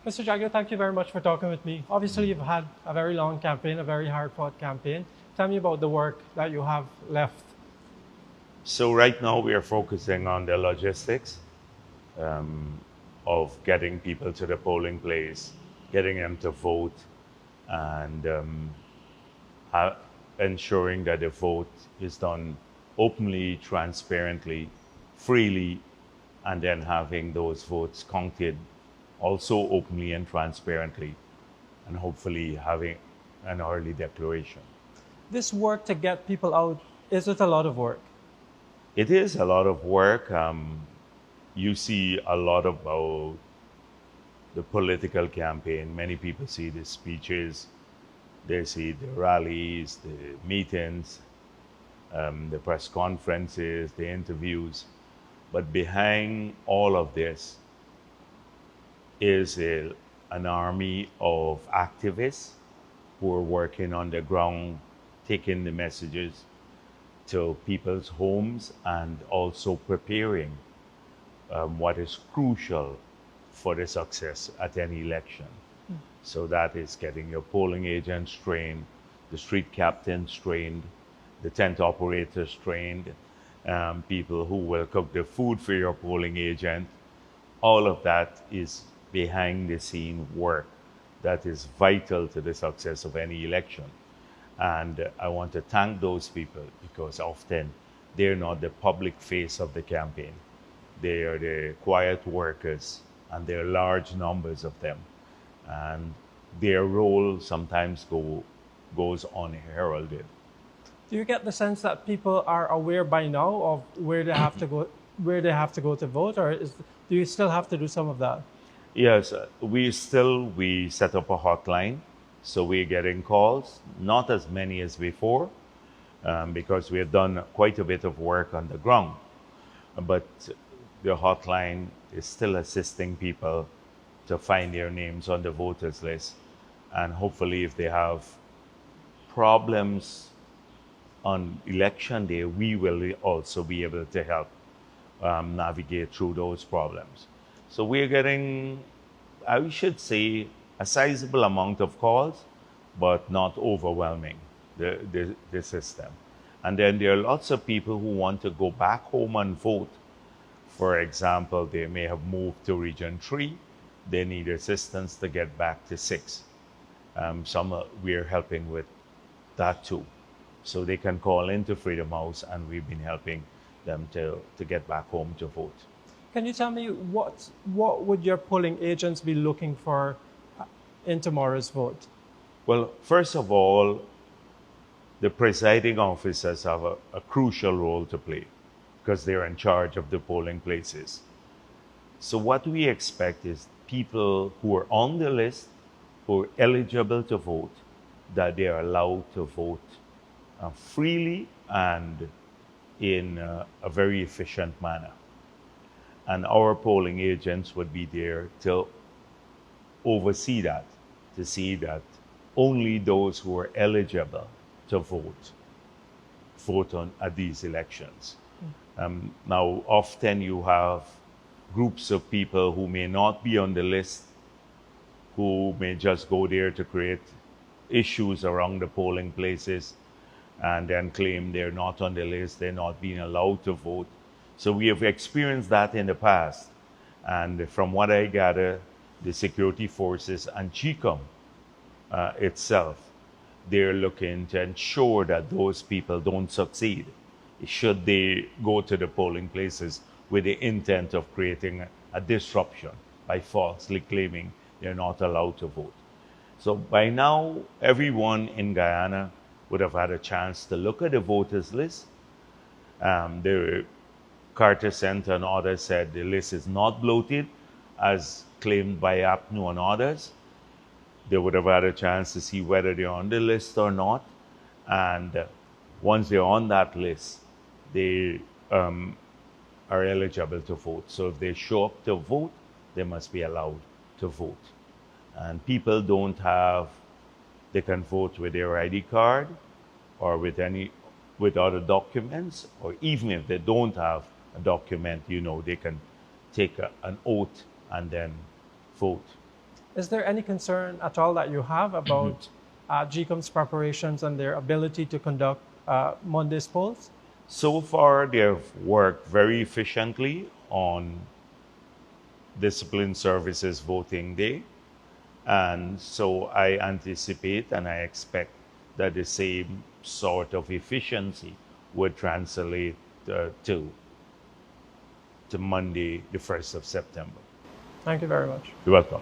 Mr. Jagdeo, thank you very much for talking with me. Obviously, you've had a very long campaign, a very hard-fought campaign. Tell me about the work that you have left. So right now we are focusing on the logistics um, of getting people to the polling place, getting them to vote, and ensuring that the vote is done openly, transparently, freely, and then having those votes counted also openly and transparently, and hopefully having an early declaration. This work to get people out, is it a lot of work? It is a lot of work. You see a lot about the political campaign. Many people see the speeches, they see the rallies, the meetings, the press conferences, the interviews. But behind all of this is an army of activists who are working on the ground, taking the messages to people's homes and also preparing what is crucial for the success at any election. So that is getting your polling agents trained, the street captains trained, the tent operators trained, people who will cook the food for your polling agent. All of that is behind the scene work that is vital to the success of any election. And I want to thank those people because often they're not the public face of the campaign. They are the quiet workers, and there are large numbers of them. And their role sometimes goes unheralded. Do you get the sense that people are aware by now of where they have to go, to vote, or do you still have to do some of that? Yes, we set up a hotline, so we're getting calls, not as many as before, because we have done quite a bit of work on the ground. But the hotline is still assisting people to find their names on the voters list, and hopefully, if they have problems on election day, we will also be able to help navigate through those problems. So we're getting, I should say, a sizable amount of calls, but not overwhelming the system. And then there are lots of people who want to go back home and vote. For example, they may have moved to Region 3. They need assistance to get back to 6. We are helping with that too. So they can call into Freedom House, and we've been helping them to get back home to vote. Can you tell me what would your polling agents be looking for in tomorrow's vote? Well, first of all, the presiding officers have a crucial role to play because they're in charge of the polling places. So what we expect is people who are on the list, who are eligible to vote, that they are allowed to vote freely and in a very efficient manner. And our polling agents would be there to oversee that, to see that only those who are eligible to vote at these elections. Now, often you have groups of people who may not be on the list, who may just go there to create issues around the polling places and then claim they're not on the list, they're not being allowed to vote. So we have experienced that in the past. And from what I gather, the security forces and GCOM itself, they're looking to ensure that those people don't succeed should they go to the polling places with the intent of creating a disruption by falsely claiming they're not allowed to vote. So by now, everyone in Guyana would have had a chance to look at the voters list. The Carter Center and others said the list is not bloated as claimed by APNU and others. They would have had a chance to see whether they're on the list or not. And once they're on that list, they are eligible to vote. So if they show up to vote, they must be allowed to vote. And people they can vote with their ID card or with other documents, or even if they don't have a document, they can take an oath and then vote. Is there any concern at all that you have about GCOM's preparations and their ability to conduct Monday's polls? So far, they have worked very efficiently on discipline services voting day. And so I anticipate and I expect that the same sort of efficiency would translate to Monday, the 1st of September. Thank you very much. You're welcome.